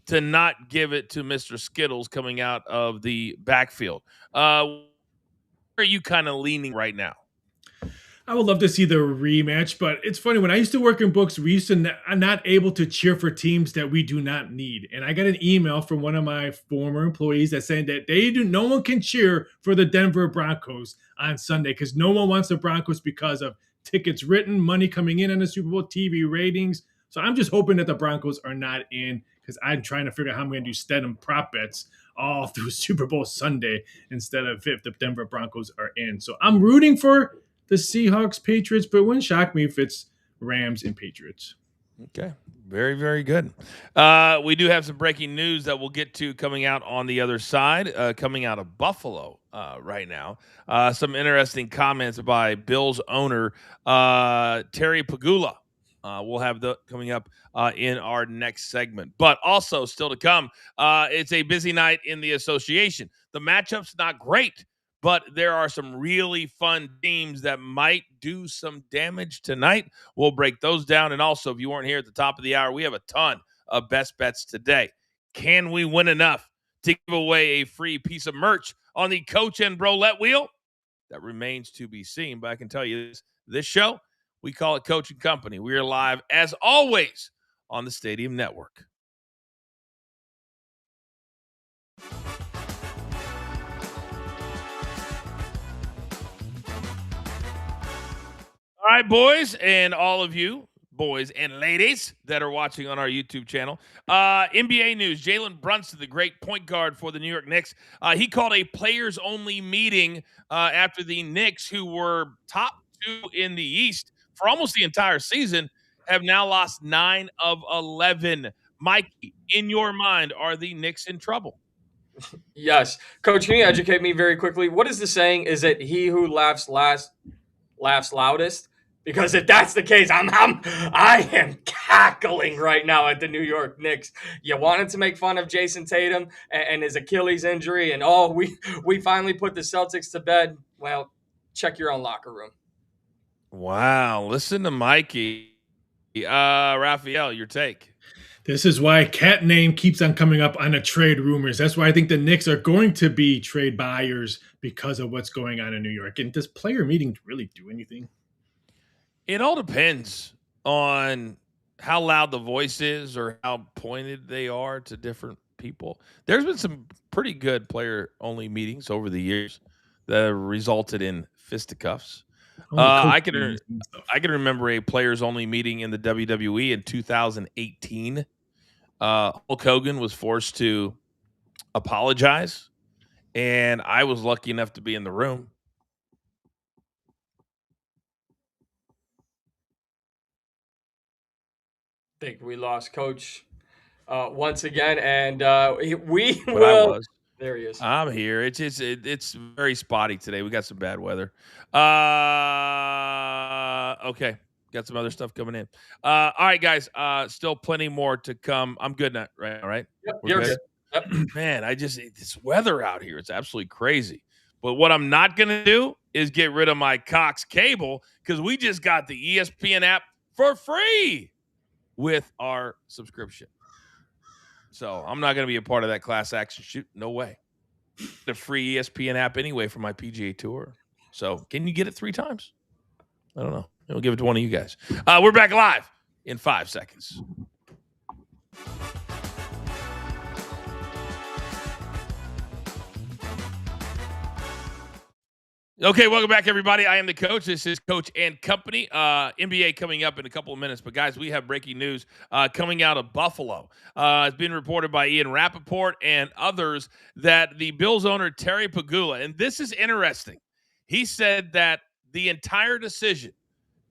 to not give it to Mr. Skittles coming out of the backfield. Where are you kind of leaning right now? I would love to see the rematch, but it's funny. When I used to work in books, we used to not able to cheer for teams that we do not need. And I got an email from one of my former employees that saying that no one can cheer for the Denver Broncos on Sunday because no one wants the Broncos because of tickets written, money coming in on the Super Bowl, TV ratings. So I'm just hoping that the Broncos are not in because I'm trying to figure out how I'm going to do Stedham prop bets all through Super Bowl Sunday instead of if the Denver Broncos are in. So I'm rooting for the Seahawks, Patriots, but it wouldn't shock me if it's Rams and Patriots. Okay. Very, very good. We do have some breaking news that we'll get to coming out on the other side, coming out of Buffalo right now. Some interesting comments by Bills owner Terry Pagula. We'll have that coming up in our next segment. But also still to come, it's a busy night in the association. The matchup's not great, but there are some really fun teams that might do some damage tonight. We'll break those down. And also, if you weren't here at the top of the hour, we have a ton of best bets today. Can we win enough to give away a free piece of merch on the Coach and Brolette wheel? That remains to be seen. But I can tell you this show, we call it Coach and Company. We are live, as always, on the Stadium Network. right, boys, and all of you, boys and ladies that are watching on our YouTube channel. NBA news, Jalen Brunson, the great point guard for the New York Knicks, he called a players-only meeting after the Knicks, who were top 2 in the East for almost the entire season, have now lost 9 of 11. Mikey, in your mind, are the Knicks in trouble? Yes. Coach, can you educate me very quickly? What is the saying? Is it he who laughs last laughs loudest? Because if that's the case, I am cackling right now at the New York Knicks. You wanted to make fun of Jason Tatum and his Achilles injury, and we finally put the Celtics to bed. Well, check your own locker room. Wow, listen to Mikey. Raphael, your take. This is why cat name keeps on coming up on the trade rumors. That's why I think the Knicks are going to be trade buyers because of what's going on in New York. And does player meetings really do anything? It all depends on how loud the voice is or how pointed they are to different people. There's been some pretty good player-only meetings over the years that have resulted in fisticuffs. I can remember a players-only meeting in the WWE in 2018. Hulk Hogan was forced to apologize, and I was lucky enough to be in the room. Think we lost Coach once again, and we But will. I was. There he is. I'm here. It's very spotty today. We got some bad weather. Okay. Got some other stuff coming in. All right, guys. Still plenty more to come. I'm good now, right? All right. Yep, We're you're good. good. Yep. Man, this weather out here, it's absolutely crazy. But what I'm not gonna do is get rid of my Cox cable because we just got the ESPN app for free with our subscription. So I'm not going to be a part of that class action shoot. No way. The free ESPN app anyway for my PGA Tour. So can you get it 3 times? I don't know. We'll give it to one of you guys. We're back live in 5 seconds. Okay, welcome back, everybody. I am the coach. This is Coach and Company. NBA coming up in a couple of minutes. But, guys, we have breaking news coming out of Buffalo. It's been reported by Ian Rappaport and others that the Bills owner, Terry Pagula, and this is interesting. He said that the entire decision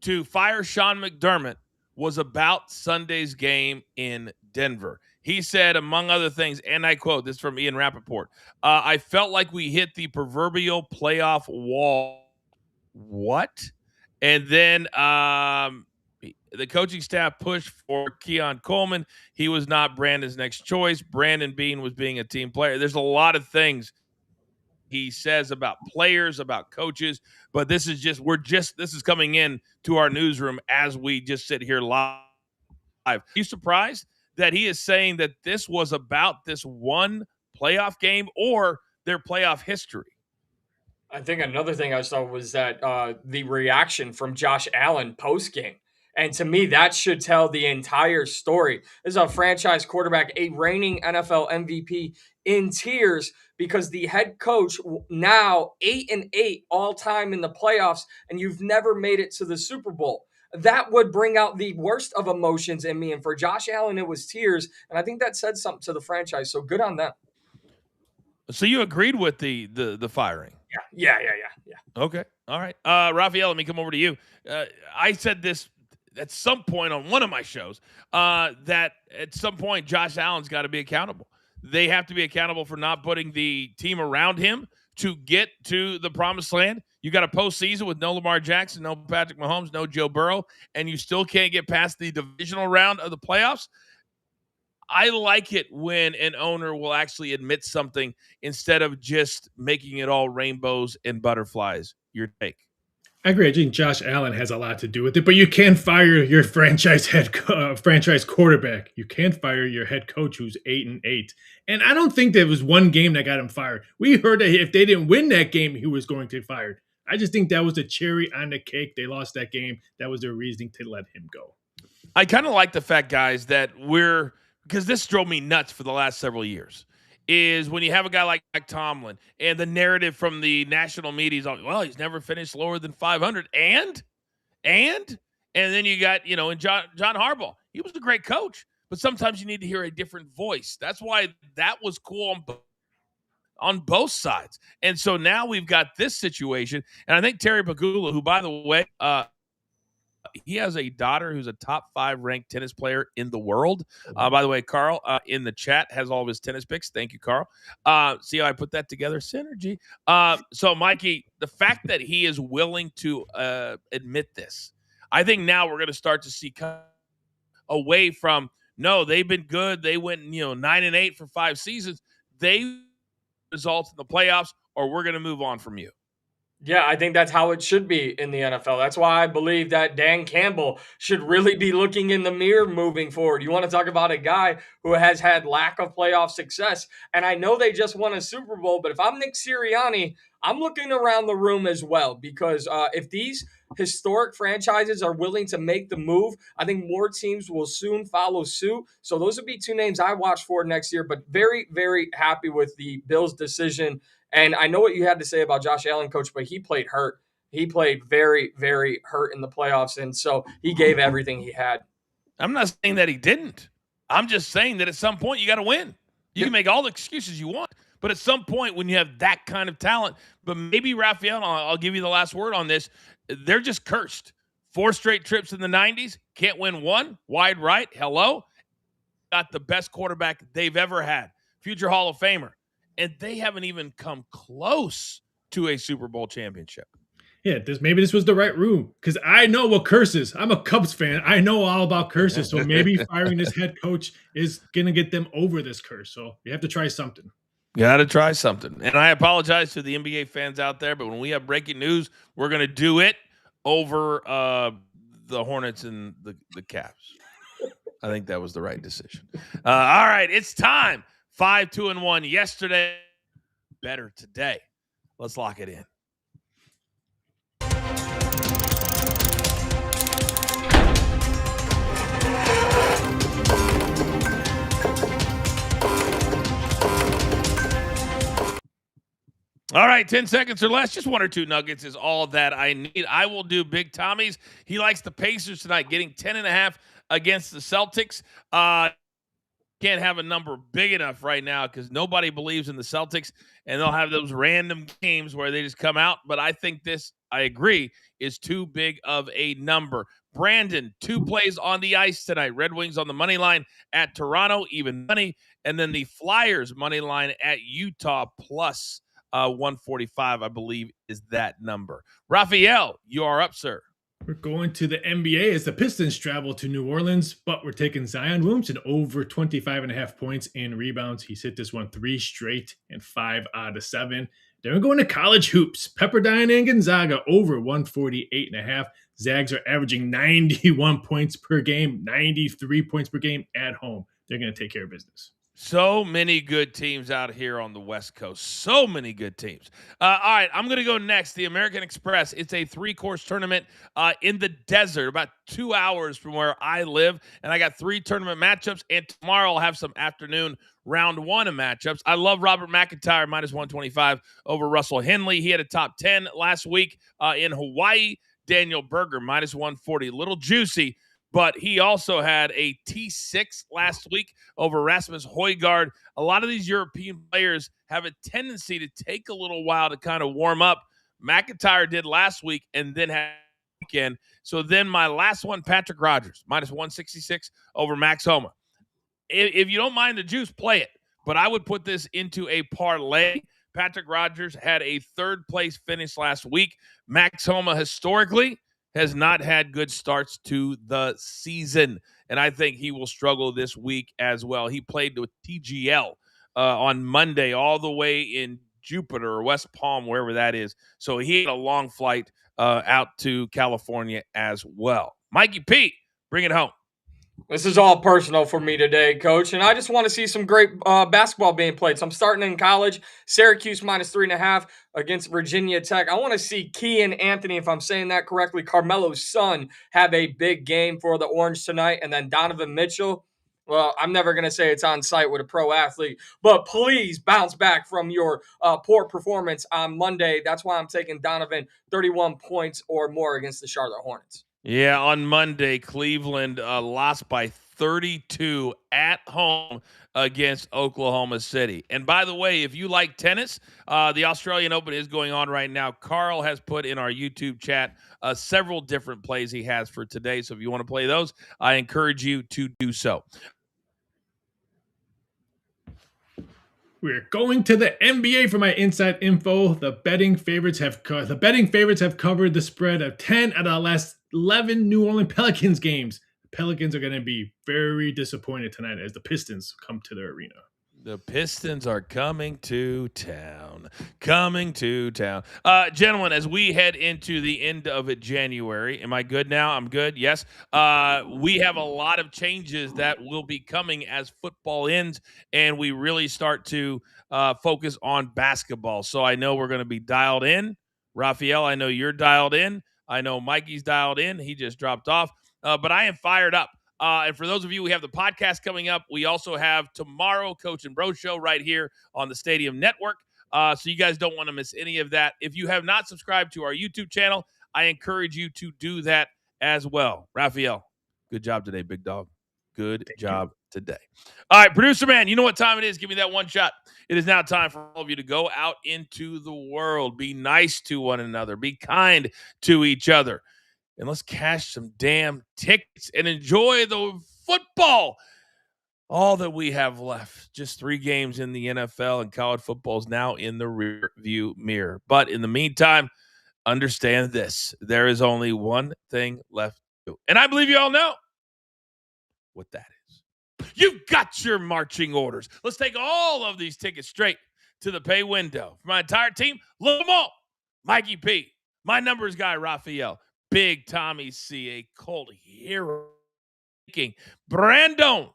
to fire Sean McDermott was about Sunday's game in Denver. He said, among other things, and I quote, this is from Ian Rappaport, I felt like we hit the proverbial playoff wall. What? And then the coaching staff pushed for Keon Coleman. He was not Brandon's next choice. Brandon Beane was being a team player. There's a lot of things he says about players, about coaches, but this is coming in to our newsroom as we just sit here live. Are you surprised that he is saying that this was about this one playoff game or their playoff history? I think another thing I saw was that the reaction from Josh Allen post game. And to me, that should tell the entire story. This is a franchise quarterback, a reigning NFL MVP, in tears because the head coach now 8-8 all time in the playoffs, and you've never made it to the Super Bowl. That would bring out the worst of emotions in me. And for Josh Allen, it was tears. And I think that said something to the franchise. So good on them. So you agreed with the firing? Yeah. Okay. All right. Raphael, let me come over to you. I said this at some point on one of my shows that at some point Josh Allen's got to be accountable. They have to be accountable for not putting the team around him to get to the promised land. You got a postseason with no Lamar Jackson, no Patrick Mahomes, no Joe Burrow, and you still can't get past the divisional round of the playoffs. I like it when an owner will actually admit something instead of just making it all rainbows and butterflies. Your take? I agree. I think Josh Allen has a lot to do with it, but you can't fire your franchise quarterback. You can't fire your head coach who's 8-8. And I don't think there was one game that got him fired. We heard that if they didn't win that game, he was going to be fired. I just think that was the cherry on the cake. They lost that game. That was their reasoning to let him go. I kind of like the fact, guys, that because this drove me nuts for the last several years, is when you have a guy like Mike Tomlin and the narrative from the national media is, well, he's never finished lower than 500. And And then you got, and John Harbaugh. He was a great coach, but sometimes you need to hear a different voice. That's why that was cool on both sides. And so now we've got this situation. And I think Terry Pagula, who, by the way, he has a daughter who's a top 5 ranked tennis player in the world. By the way, Carl in the chat has all of his tennis picks. Thank you, Carl. See how I put that together? Synergy. So, Mikey, the fact that he is willing to admit this, I think now we're going to start to see away from, no, they've been good. They went 9-8 for 5 seasons. They results in the playoffs, or we're going to move on from you. Yeah, I think that's how it should be in the NFL. That's why I believe that Dan Campbell should really be looking in the mirror moving forward. You want to talk about a guy who has had lack of playoff success. And I know they just won a Super Bowl, but if I'm Nick Sirianni, I'm looking around the room as well, because if these historic franchises are willing to make the move, I think more teams will soon follow suit. So those would be 2 names I watch for next year, but very, very happy with the Bills' decision. And I know what you had to say about Josh Allen, Coach, but he played hurt. He played very, very hurt in the playoffs, and so he gave everything he had. I'm not saying that he didn't. I'm just saying that at some point you got to win. You can make all the excuses you want, but at some point when you have that kind of talent, but maybe Raphael, I'll give you the last word on this, they're just cursed. 4 straight trips in the 90s, can't win 1, wide right, hello. Got the best quarterback they've ever had, future Hall of Famer. And they haven't even come close to a Super Bowl championship. Yeah, maybe this was the right room, because I know what curses. I'm a Cubs fan. I know all about curses. So maybe firing this head coach is going to get them over this curse. So you have to try something. Got to try something. And I apologize to the NBA fans out there, but when we have breaking news, we're going to do it over the Hornets and the Cavs. I think that was the right decision. All right, it's time. 5-2-1 yesterday, better today. Let's lock it in. All right, 10 seconds or less, just 1 or 2 nuggets is all that I need. I will do Big Tommy's. He likes the Pacers tonight, getting 10.5 against the Celtics. Can't have a number big enough right now because nobody believes in the Celtics, and they'll have those random games where they just come out. But I think this, I agree, is too big of a number. Brandon, 2 plays on the ice tonight. Red Wings on the money line at Toronto, even money. And then the Flyers money line at Utah plus 145, I believe, is that number. Raphael, you are up, sir. We're going to the NBA as the Pistons travel to New Orleans, but we're taking Zion Williamson over 25.5 points and rebounds. He's hit this one 3 straight and 5 out of 7. Then we're going to college hoops. Pepperdine and Gonzaga over 148.5. Zags are averaging 91 points per game, 93 points per game at home. They're going to take care of business. So many good teams out here on the West Coast. So many good teams. All right, I'm going to go next. The American Express. It's a 3-course tournament in the desert, about 2 hours from where I live. And I got 3 tournament matchups. And tomorrow I'll have some afternoon round 1 of matchups. I love Robert McIntyre, minus 125 over Russell Henley. He had a top 10 last week in Hawaii. Daniel Berger, minus 140. A little juicy. But he also had a T6 last week over Rasmus Højgaard. A lot of these European players have a tendency to take a little while to kind of warm up. McIntyre did last week and then had a weekend. So then my last one, Patrick Rogers, minus 166 over Max Homa. If you don't mind the juice, play it. But I would put this into a parlay. Patrick Rogers had a 3rd place finish last week. Max Homa historically has not had good starts to the season, and I think he will struggle this week as well. He played with TGL on Monday all the way in Jupiter or West Palm, wherever that is. So he had a long flight out to California as well. Mikey P, bring it home. This is all personal for me today, Coach, and I just want to see some great basketball being played. So I'm starting in college. Syracuse minus 3.5 against Virginia Tech. I want to see Kean Anthony, if I'm saying that correctly, Carmelo's son, have a big game for the Orange tonight. And then Donovan Mitchell, well, I'm never going to say it's on site with a pro athlete, but please bounce back from your poor performance on Monday. That's why I'm taking Donovan 31 points or more against the Charlotte Hornets. Yeah, on Monday, Cleveland lost by 32 at home against Oklahoma City. And by the way, if you like tennis, the Australian Open is going on right now. Carl has put in our YouTube chat several different plays he has for today. So if you want to play those, I encourage you to do so. We're going to the NBA for my inside info. The betting favorites have covered the spread of 10 out of the last 11 New Orleans Pelicans games. The Pelicans are going to be very disappointed tonight as the Pistons come to their arena. The Pistons are coming to town. Gentlemen, as we head into the end of January, am I good now? I'm good, yes. We have a lot of changes that will be coming as football ends, and we really start to focus on basketball. So I know we're going to be dialed in. Raphael, I know you're dialed in. I know Mikey's dialed in. He just dropped off. But I am fired up. And for those of you, we have the podcast coming up. We also have tomorrow Coach and Bro Show right here on the Stadium Network. So you guys don't want to miss any of that. If you have not subscribed to our YouTube channel, I encourage you to do that as well. Raphael, good job today, big dog. Good job today. All right, producer man, you know what time it is. Give me that one shot. It is now time for all of you to go out into the world. Be nice to one another. Be kind to each other. And let's cash some damn tickets and enjoy the football. All that we have left. Just 3 games in the NFL, and college football is now in the rear view mirror. But in the meantime, understand this. There is only one thing left to do. And I believe you all know what that is. You've got your marching orders. Let's take all of these tickets straight to the pay window. For my entire team, look them all. Mikey P, my numbers guy, Raphael, Big Tommy C, a cult hero. Brandon,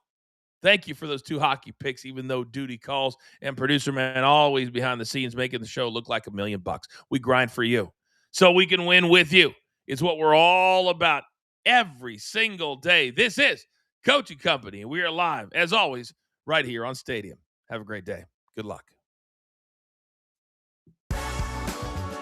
thank you for those 2 hockey picks, even though duty calls, and producer man always behind the scenes making the show look like $1 million. We grind for you so we can win with you. It's what we're all about every single day. This is Coaching Company. We are live, as always, right here on Stadium. Have a great day. Good luck.